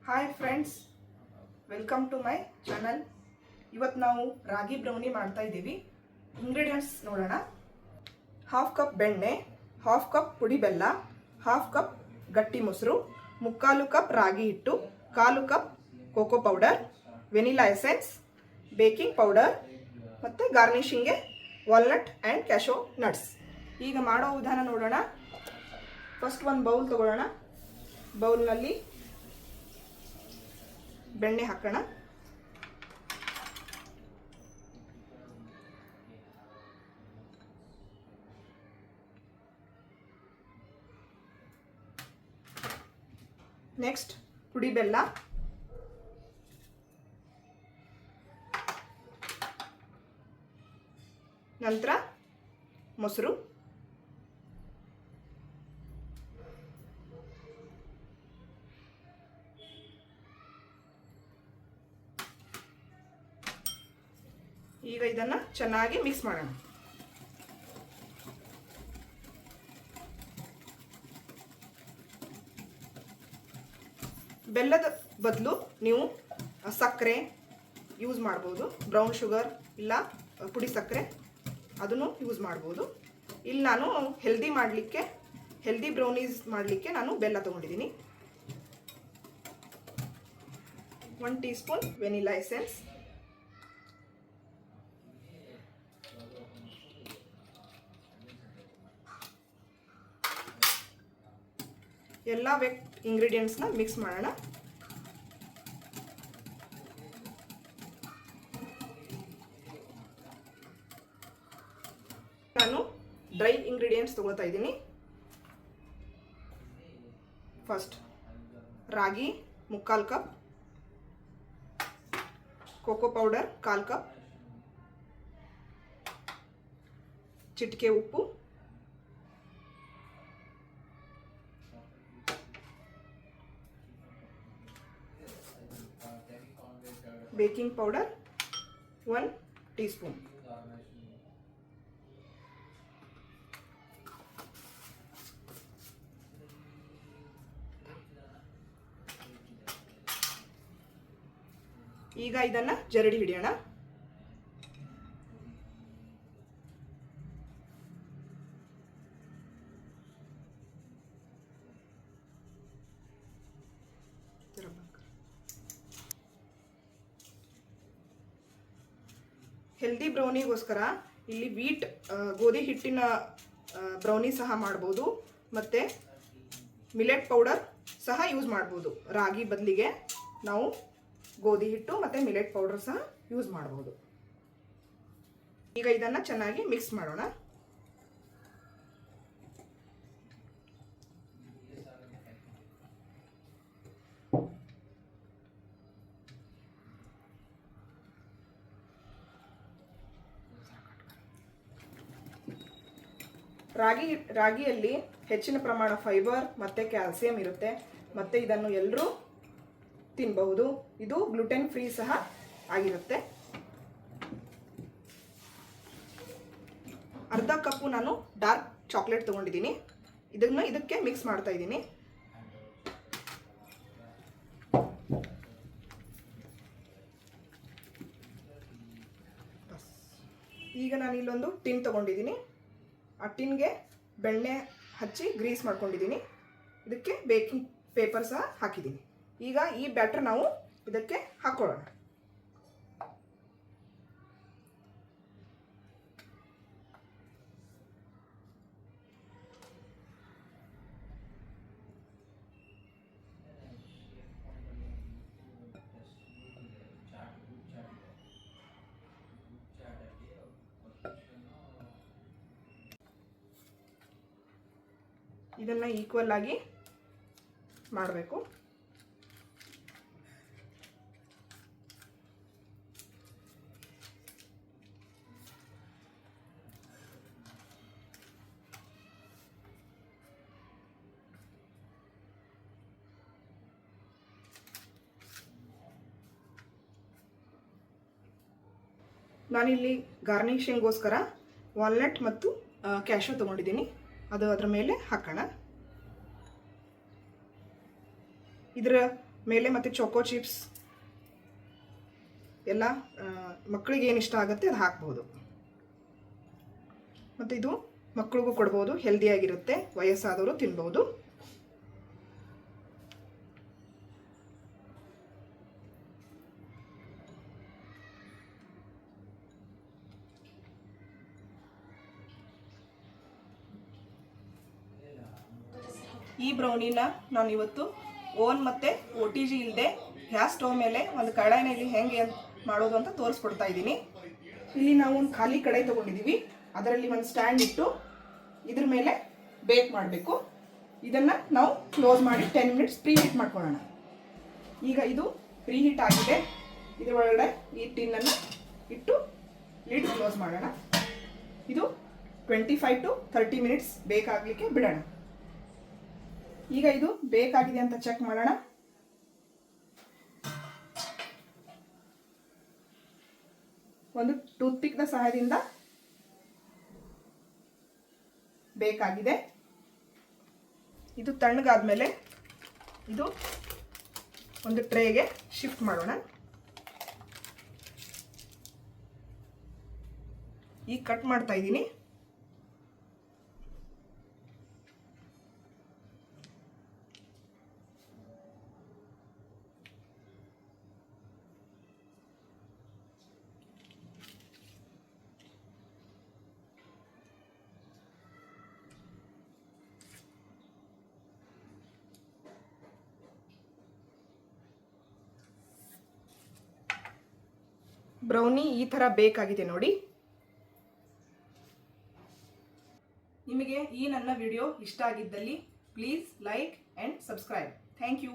Hi friends, welcome to my channel. ಇವತ್ತು ನಾವು ರಾಗಿ ಬ್ರೌನಿ ಮಾಡ್ತಾ ಇದ್ದೀವಿ. ಇಂಗ್ರೀಡಿಯೆಂಟ್ಸ್ ನೋಡೋಣ. ಹಾಫ್ ಕಪ್ ಬೆಣ್ಣೆ, ಹಾಫ್ ಕಪ್ ಪುಡಿ ಬೆಲ್ಲ, ಹಾಫ್ ಕಪ್ ಗಟ್ಟಿ ಮೊಸರು, ಮುಕ್ಕಾಲು ಕಪ್ ರಾಗಿ ಹಿಟ್ಟು, ಕಾಲು cup cocoa powder, vanilla essence, baking powder ಮತ್ತು ಗಾರ್ನಿಷಿಂಗ್ಗೆ ವಾಲ್ನಟ್ ಆ್ಯಂಡ್ ಕ್ಯಾಶೋ ನಟ್ಸ್. ಈಗ ಮಾಡೋ ವಿಧಾನ ನೋಡೋಣ. ಫಸ್ಟ್ ಒಂದು ಬೌಲ್ ತಗೊಳ್ಳೋಣ. ಬೌಲ್ನಲ್ಲಿ ಬೆಣ್ಣೆ ಹಾಕೋಣ. ನೆಕ್ಸ್ಟ್ ಪುಡಿ ಬೆಲ್ಲ, ನಂತರ ಮೊಸರು, ಈಗ ಇದನ್ನು ಚೆನ್ನಾಗಿ ಮಿಕ್ಸ್ ಮಾಡೋಣ. ಬೆಲ್ಲದ ಬದಲು ನೀವು ಸಕ್ಕರೆ ಯೂಸ್ ಮಾಡ್ಬೋದು. ಬ್ರೌನ್ ಶುಗರ್ ಇಲ್ಲ ಪುಡಿ ಸಕ್ಕರೆ ಅದನ್ನು ಯೂಸ್ ಮಾಡ್ಬೋದು. ಇಲ್ಲಿ ನಾನು ಹೆಲ್ದಿ ಬ್ರೌನೀಸ್ ಮಾಡಲಿಕ್ಕೆ ನಾನು ಬೆಲ್ಲ ತೊಗೊಂಡಿದ್ದೀನಿ. 1 ಟೀ ಸ್ಪೂನ್ ವೆನಿಲಾ ಎಸೆನ್ಸ್, ಎಲ್ಲ ಇಂಗ್ರೀಡಿಯೆಂಟ್ಸ್ನ ಮಿಕ್ಸ್ ಮಾಡೋಣ. ನಾನು ಡ್ರೈ ಇಂಗ್ರೀಡಿಯೆಂಟ್ಸ್ ತಗೊಳ್ತಾ ಇದ್ದೀನಿ. ಫಸ್ಟ್ ರಾಗಿ ಮುಕ್ಕಾಲು ಕಪ್, ಕೋಕೋ ಪೌಡರ್ 1/4 ಕಪ್, ಚಿಟಿಕೆ ಉಪ್ಪು, ಬೇಕಿಂಗ್ ಪೌಡರ್ 1 ಟೀ ಸ್ಪೂನ್. ಈಗ ಇದನ್ನು ಜರಡಿ ಹಿಡಿಯೋಣ. ಹೆಲ್ದಿ ಬ್ರೌನಿಗೋಸ್ಕರ ಇಲ್ಲಿ ಗೋಧಿ ಹಿಟ್ಟಿನ ಬ್ರೌನಿ ಸಹ ಮಾಡ್ಬೋದು, ಮತ್ತು ಮಿಲೆಟ್ ಪೌಡರ್ ಸಹ ಯೂಸ್ ಮಾಡ್ಬೋದು. ರಾಗಿ ಬದಲಿಗೆ ನಾವು ಗೋಧಿ ಹಿಟ್ಟು ಮತ್ತು ಮಿಲೆಟ್ ಪೌಡರ್ ಸಹ ಯೂಸ್ ಮಾಡ್ಬೋದು. ಈಗ ಇದನ್ನು ಚೆನ್ನಾಗಿ ಮಿಕ್ಸ್ ಮಾಡೋಣ. ರಾಗಿಯಲ್ಲಿ ಹೆಚ್ಚಿನ ಪ್ರಮಾಣ ಫೈಬರ್ ಮತ್ತು ಕ್ಯಾಲ್ಸಿಯಂ ಇರುತ್ತೆ, ಮತ್ತು ಇದನ್ನು ಎಲ್ಲರೂ ತಿನ್ನಬಹುದು. ಇದು ಗ್ಲುಟೆನ್ ಫ್ರೀ ಸಹ ಆಗಿರುತ್ತೆ. ಅರ್ಧ ಕಪ್ಪು ನಾನು ಡಾರ್ಕ್ ಚಾಕ್ಲೇಟ್ ತೊಗೊಂಡಿದ್ದೀನಿ. ಇದಕ್ಕೆ ಮಿಕ್ಸ್ ಮಾಡ್ತಾ ಇದ್ದೀನಿ. ಈಗ ನಾನು ಇಲ್ಲೊಂದು ಟಿನ್ ತೊಗೊಂಡಿದ್ದೀನಿ. ಆ ಟಿನ್ಗೆ ಬೆಣ್ಣೆ ಹಚ್ಚಿ ಗ್ರೀಸ್ ಮಾಡ್ಕೊಂಡಿದ್ದೀನಿ. ಇದಕ್ಕೆ ಬೇಕಿಂಗ್ ಪೇಪರ್ ಸಹ ಹಾಕಿದ್ದೀನಿ. ಈಗ ಈ ಬ್ಯಾಟರ್ ನಾವು ಇದಕ್ಕೆ ಹಾಕೊಳ್ಳೋಣ. ಇದನ್ನು ಈಕ್ವಲ್ ಆಗಿ ಮಾಡಬೇಕು. ನಾನಿಲ್ಲಿ ಗಾರ್ನಿಷಿಂಗ್ಗೋಸ್ಕರ ವಾಲ್ನಟ್ ಮತ್ತು ಕ್ಯಾಶೋ ತೊಗೊಂಡಿದ್ದೀನಿ. ಅದರ ಮೇಲೆ ಹಾಕೋಣ. ಇದರ ಮೇಲೆ ಮತ್ತು ಚೋಕೋ ಚಿಪ್ಸ್ ಎಲ್ಲ ಮಕ್ಕಳಿಗೆ ಏನು ಇಷ್ಟ ಆಗುತ್ತೆ ಅದು ಹಾಕ್ಬೋದು. ಮತ್ತು ಇದು ಮಕ್ಕಳಿಗೂ ಕೊಡ್ಬೋದು, ಹೆಲ್ದಿಯಾಗಿರುತ್ತೆ, ವಯಸ್ಸಾದವರು ತಿನ್ಬೋದು. ಈ ಬ್ರೌನಿನ ನಾನು ಇವತ್ತು ಓವನ್ ಮತ್ತು OTG ಇಲ್ಲದೆ ಗ್ಯಾಸ್ ಸ್ಟವ್ ಮೇಲೆ ಒಂದು ಕಡಾಯಿನಲ್ಲಿ ಹೆಂಗೆ ಮಾಡೋದು ಅಂತ ತೋರಿಸ್ಕೊಡ್ತಾ ಇದ್ದೀನಿ. ಇಲ್ಲಿ ನಾವು ಒಂದು ಖಾಲಿ ಕಡಾಯಿ ತೊಗೊಂಡಿದ್ದೀವಿ. ಅದರಲ್ಲಿ ಒಂದು ಸ್ಟ್ಯಾಂಡ್ ಇಟ್ಟು ಇದ್ರ ಮೇಲೆ ಬೇಕ್ ಮಾಡಬೇಕು. ಇದನ್ನು ನಾವು ಕ್ಲೋಸ್ ಮಾಡಿ 10 ಮಿನಿಟ್ಸ್ ಪ್ರೀ ಹೀಟ್ ಮಾಡ್ಕೊಳ್ಳೋಣ. ಈಗ ಇದು ಪ್ರೀ ಹೀಟ್ ಆಗಿದೆ. ಇದರೊಳಗಡೆ ಈ ಟಿನ್ನನ್ನು ಇಟ್ಟು ಲಿಡ್ ಕ್ಲೋಸ್ ಮಾಡೋಣ. ಇದು 25 to 30 ಮಿನಿಟ್ಸ್ ಬೇಕಾಗಲಿಕ್ಕೆ ಬಿಡೋಣ. ಈಗ ಇದು ಬೇಕಾಗಿದೆ ಅಂತ ಚೆಕ್ ಮಾಡೋಣ. ಒಂದು ಟೂತ್ ಪಿಕ್ನ ಸಹಾಯದಿಂದ ಬೇಕಾಗಿದೆ. ಇದು ತಣ್ಣಗಾದ್ಮೇಲೆ ಇದು ಒಂದು ಟ್ರೇಗೆ ಶಿಫ್ಟ್ ಮಾಡೋಣ. ಈಗ ಕಟ್ ಮಾಡ್ತಾ ಇದ್ದೀನಿ. ಬ್ರೌನಿ ಈ ಥರ ಬೇಕಾಗಿದೆ ನೋಡಿ. ನಿಮಗೆ ಈ ನನ್ನ ವಿಡಿಯೋ ಇಷ್ಟ ಆಗಿದ್ದಲ್ಲಿ please like and subscribe. Thank you.